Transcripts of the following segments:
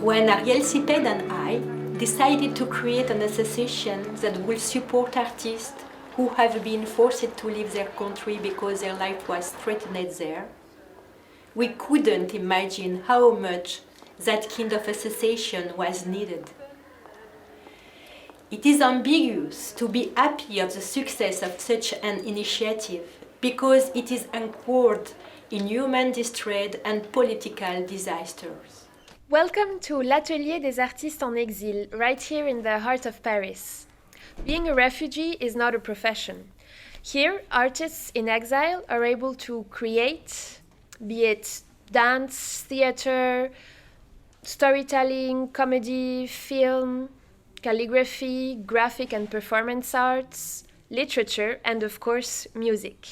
when Ariel Ciped and I decided to create an association that will support artists who have been forced to leave their country because their life was threatened there, we couldn't imagine how much that kind of association was needed. It is ambiguous to be happy of the success of such an initiative because it is anchored in human distress and political disasters. Welcome to l'Atelier des Artistes en Exil, right here in the heart of Paris. Being a refugee is not a profession. Here, artists in exile are able to create, be it dance, theater, storytelling, comedy, film, calligraphy, graphic and performance arts, literature, and of course, music.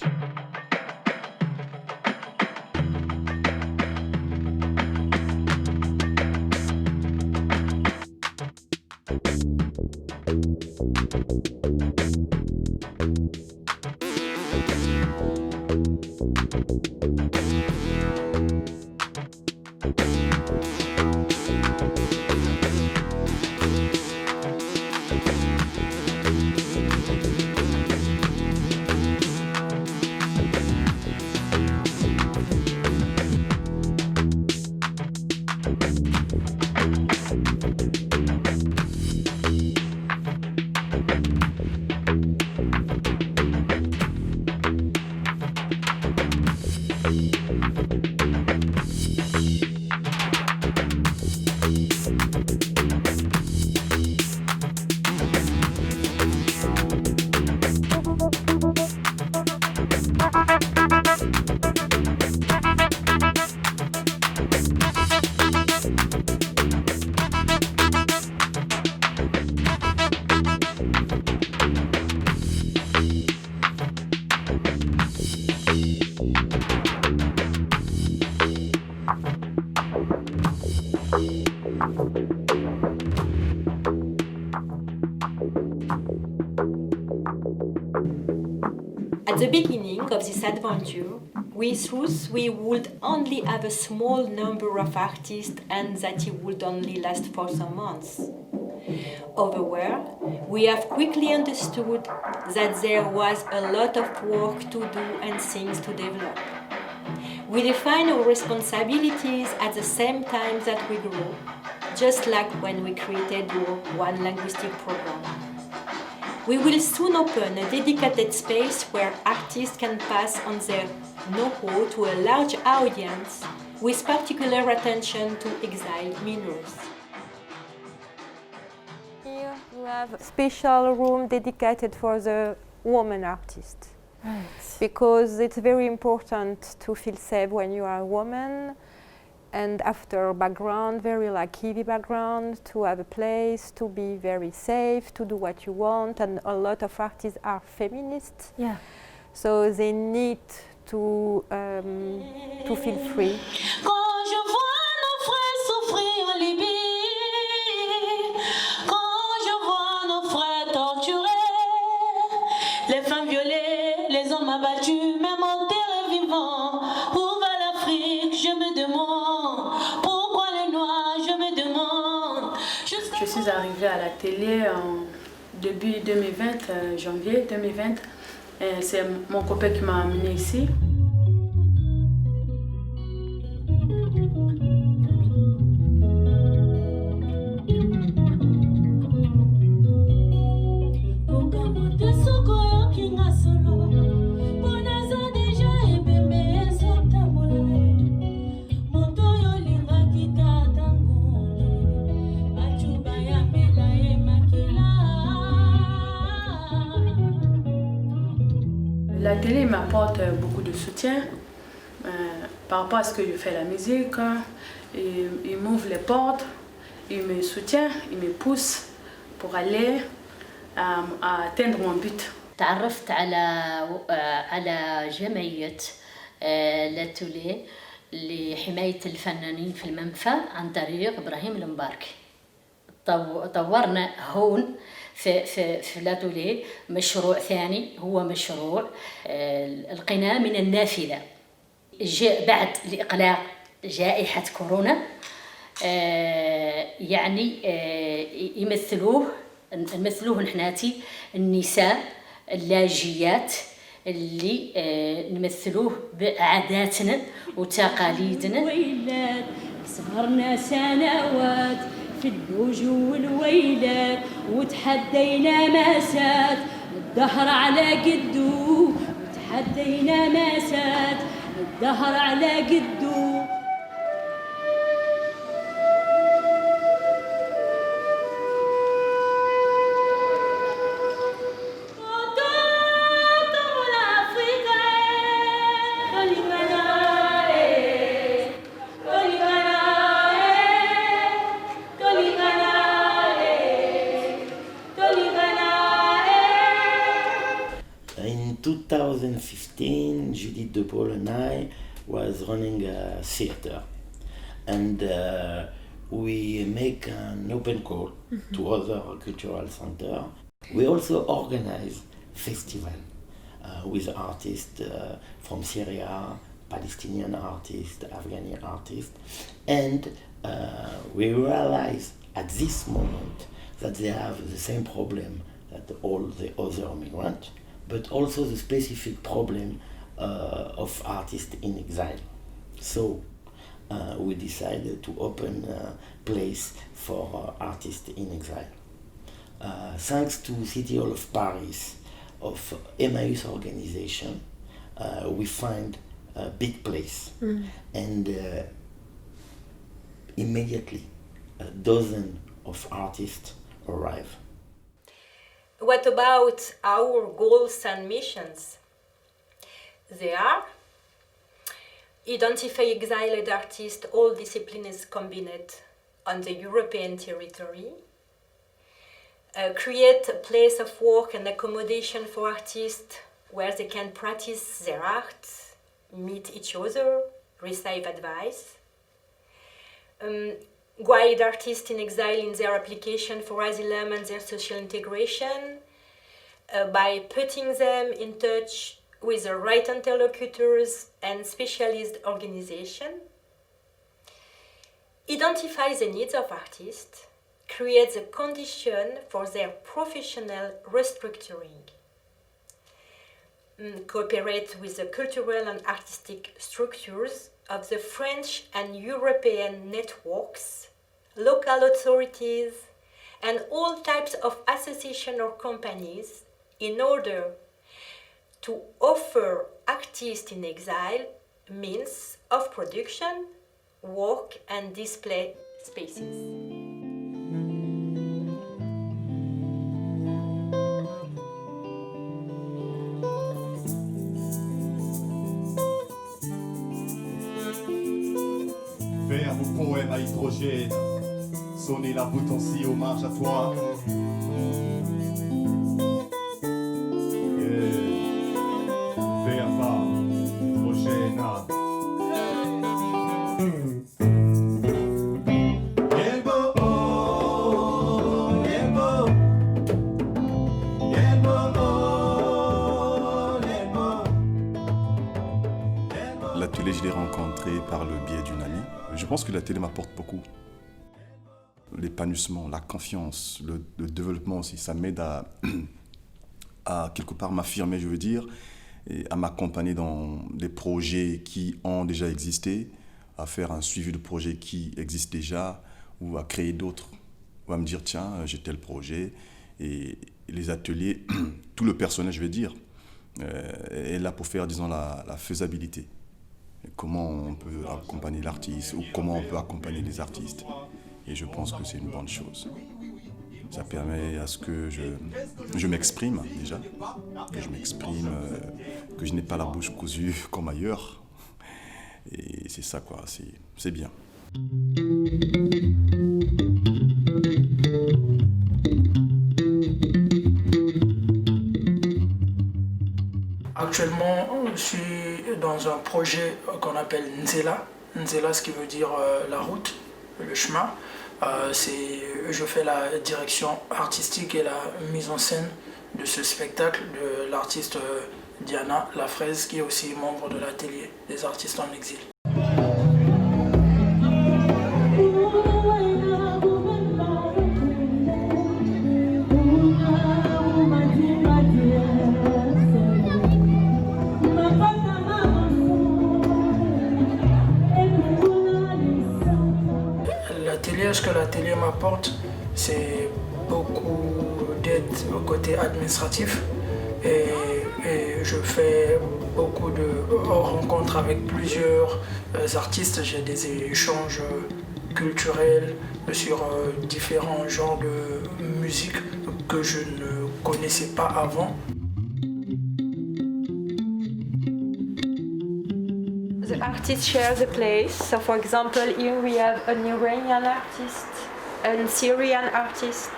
At the beginning of this adventure, we thought we would only have a small number of artists and that it would only last for some months. However, we have quickly understood that there was a lot of work to do and things to develop. We define our responsibilities at the same time that we grow, just like when we created our One Linguistic program. We will soon open a dedicated space where artists can pass on their know-how to a large audience with particular attention to exiled minors. Here you have a special room dedicated for the woman artist. Right. Because it's very important to feel safe when you are a woman, and after background, very like heavy background, to have a place to be very safe, to do what you want, and a lot of artists are feminists. Yeah. So they need to feel free. Quand je vois nos frères souffrir en Libye, quand je vois nos frères torturés, les femmes violées, les hommes abattus, même enterrés vivants, où va l'Afrique, je me demande. Je suis arrivée à l'atelier en début 2020, janvier 2020. C'est mon copain qui m'a amenée ici. L'atelier m'apporte beaucoup de soutien par rapport à ce que je fais la musique. Il m'ouvre les portes, il me soutient, il me pousse pour aller à atteindre mon but. تعرفت على جمعية الأتوليه لحماية الفنانين في المنفى عن طريق إبراهيم المباركي. طورنا هون في الأتوليه مشروع ثاني، هو مشروع القناة من النافذة. جاء بعد الإقلاع جائحة كورونا يعني نمثلوه نحناتي النساء اللاجئات اللي نمثلوه بعاداتنا وتقاليدنا. ويلات سهرنا سنوات في الدوج والويلات وتحدينا ماسات الدهر على قدو وتحدينا ماسات الدهر على قدو. In 2015, Judith De Paul and I was running a theater, and we make an open call to other cultural centers. We also organize festival with artists from Syria, Palestinian artists, Afghani artists, and we realize at this moment that they have the same problem that all the other migrants, but also the specific problem of artists in exile. So we decided to open a place for artists in exile. Thanks to City Hall of Paris, of Emmaus organization, we find a big place, and immediately a dozen of artists arrive. What about our goals and missions? They are identify exiled artists, all disciplines combined on the European territory, create a place of work and accommodation for artists where they can practice their art, meet each other, receive advice, guide artists in exile in their application for asylum and their social integration by putting them in touch with the right interlocutors and specialist organizations, identify the needs of artists, create the condition for their professional restructuring, cooperate with the cultural and artistic structures of the French and European networks, local authorities, and all types of associations or companies in order to offer artists in exile means of production, work, and display spaces. Vers vos poèmes à hydrogène, sonnez la potentie, hommage à toi. Vers va, hydrogène. L'atelier, je l'ai rencontré par le biais d'une amie. Je pense que l'atelier m'apporte beaucoup. L'épanouissement, la confiance, le développement aussi, ça m'aide à quelque part m'affirmer, je veux dire, et à m'accompagner dans des projets qui ont déjà existé, à faire un suivi de projets qui existent déjà, ou à créer d'autres, ou à me dire, tiens, j'ai tel projet, et les ateliers, tout le personnel, je veux dire, est là pour faire, disons, la faisabilité. Comment on peut accompagner l'artiste, ou comment on peut accompagner les artistes. Et je pense que c'est une bonne chose. Ça permet à ce que je m'exprime déjà, que je m'exprime, que je n'ai pas la bouche cousue comme ailleurs. Et c'est ça, quoi, c'est bien. Actuellement, je suis dans un projet qu'on appelle Nzela. Nzela, ce qui veut dire la route, le chemin. Je fais la direction artistique et la mise en scène de ce spectacle de l'artiste Diana Lafraise, qui est aussi membre de l'atelier des artistes en exil. L'atelier, ce que l'atelier m'apporte, c'est beaucoup d'aide au côté administratif et je fais beaucoup de rencontres avec plusieurs artistes. J'ai des échanges culturels sur différents genres de musique que je ne connaissais pas avant. The artists share the place. So, for example, here we have an Iranian artist, a Syrian artist,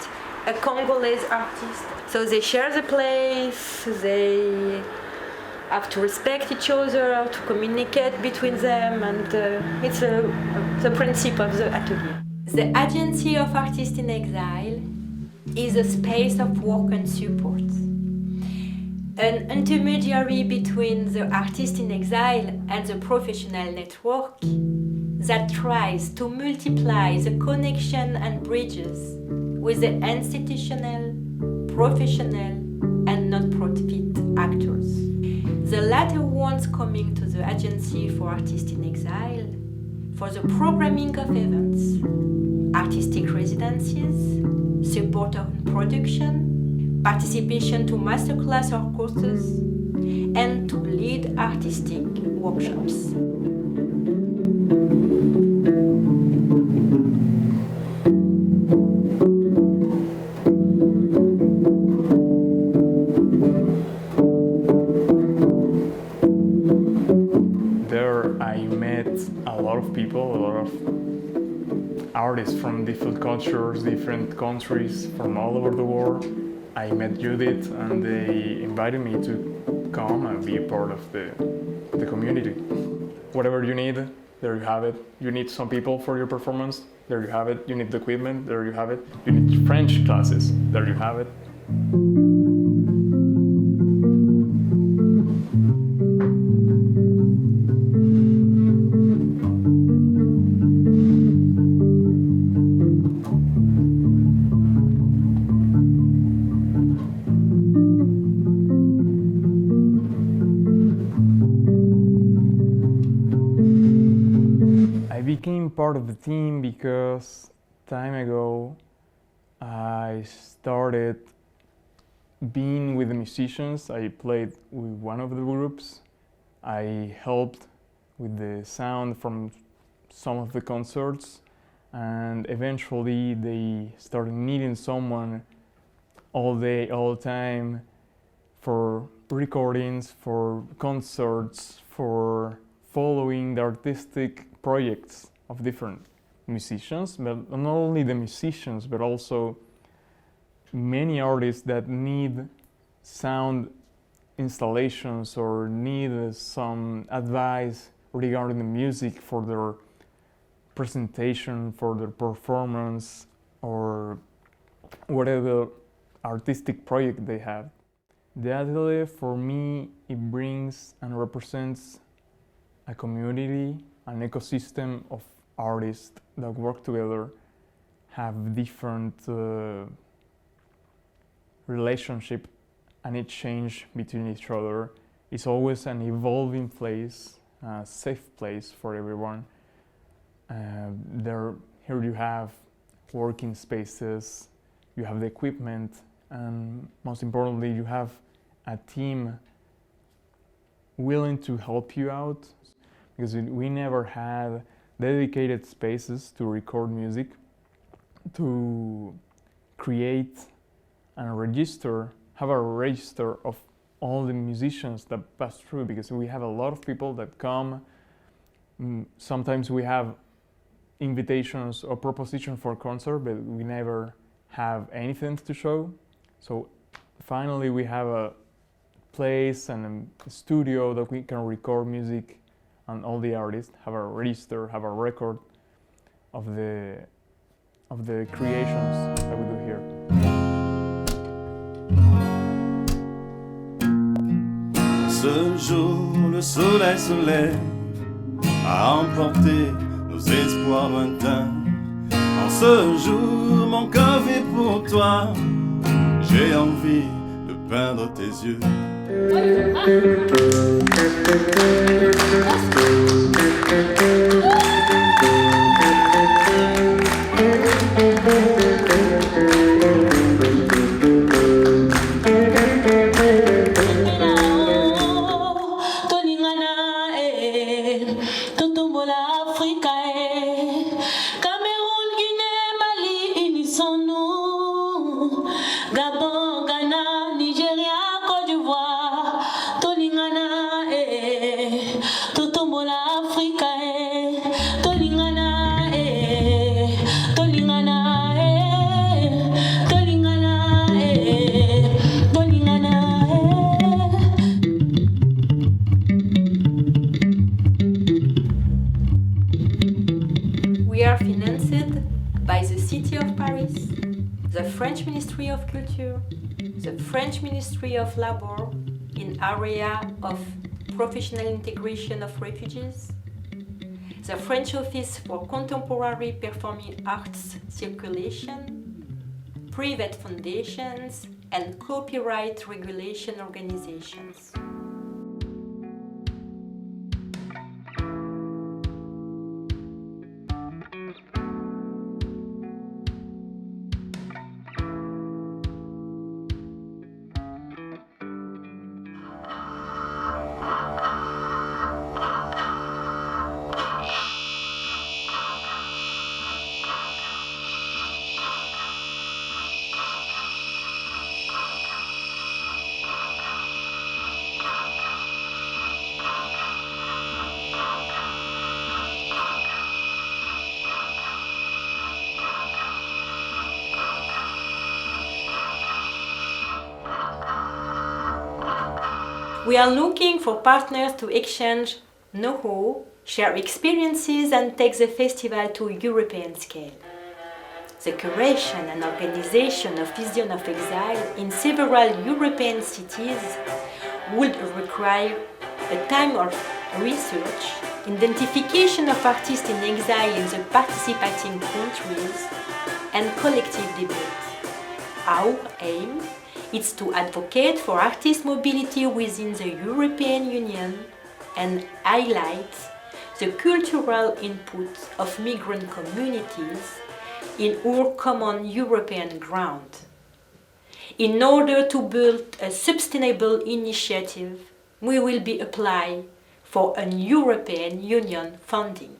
a Congolese artist. So they share the place. They have to respect each other, to communicate between them, and it's the principle of the atelier. The Agency of Artists in Exile is a space of work and support. An intermediary between the artist in exile and the professional network that tries to multiply the connection and bridges with the institutional, professional, and non-profit actors. The latter ones coming to the Agency for Artists in Exile for the programming of events, artistic residencies, support on production, participation to masterclass or courses, and to lead artistic workshops. There I met a lot of people, a lot of artists from different cultures, different countries, from all over the world. I met Judith and they invited me to come and be a part of the community. Whatever you need, there you have it. You need some people for your performance, there you have it. You need the equipment, there you have it. You need French classes, there you have it. Became part of the team because time ago I started being with the musicians. I played with one of the groups. I helped with the sound from some of the concerts, and eventually they started needing someone all day, all time for recordings, for concerts, for following the artistic projects of different musicians, but not only the musicians, but also many artists that need sound installations or need some advice regarding the music for their presentation, for their performance, or whatever artistic project they have. The atelier, for me, it brings and represents a community, an ecosystem of artists that work together, have different relationship and exchange between each other. It's always an evolving place, a safe place for everyone. Here you have working spaces, you have the equipment, and most importantly, you have a team willing to help you out. Because we never had dedicated spaces to record music, to create and have a register of all the musicians that pass through, because we have a lot of people that come. Sometimes we have invitations or propositions for concert, but we never have anything to show. So finally we have a place and a studio that we can record music, and all the artists have a register, have a record of the creations that we do here. Ce jour, le soleil se lève à emporter nos espoirs lointains. En ce jour, mon cœur vit pour toi. j'ai envie de peindre tes yeux. Gabon, Ghana, Nigeria, Côte d'Ivoire, Tolingana, Totombola, Africa, Tolingana, Tolingana, Tolingana, Tolingana. We are financed by the City of Paris, the French Ministry of Culture, the French Ministry of Labor in area of professional integration of refugees, the French Office for Contemporary Performing Arts Circulation, private foundations, and copyright regulation organizations. We are looking for partners to exchange know-how, share experiences, and take the festival to a European scale. The curation and organization of Vision of Exile in several European cities would require a time of research, identification of artists in exile in the participating countries, and collective debate. Our aim is to advocate for artist mobility within the European Union and highlight the cultural input of migrant communities in our common European ground. In order to build a sustainable initiative, we will be applying for an European Union funding.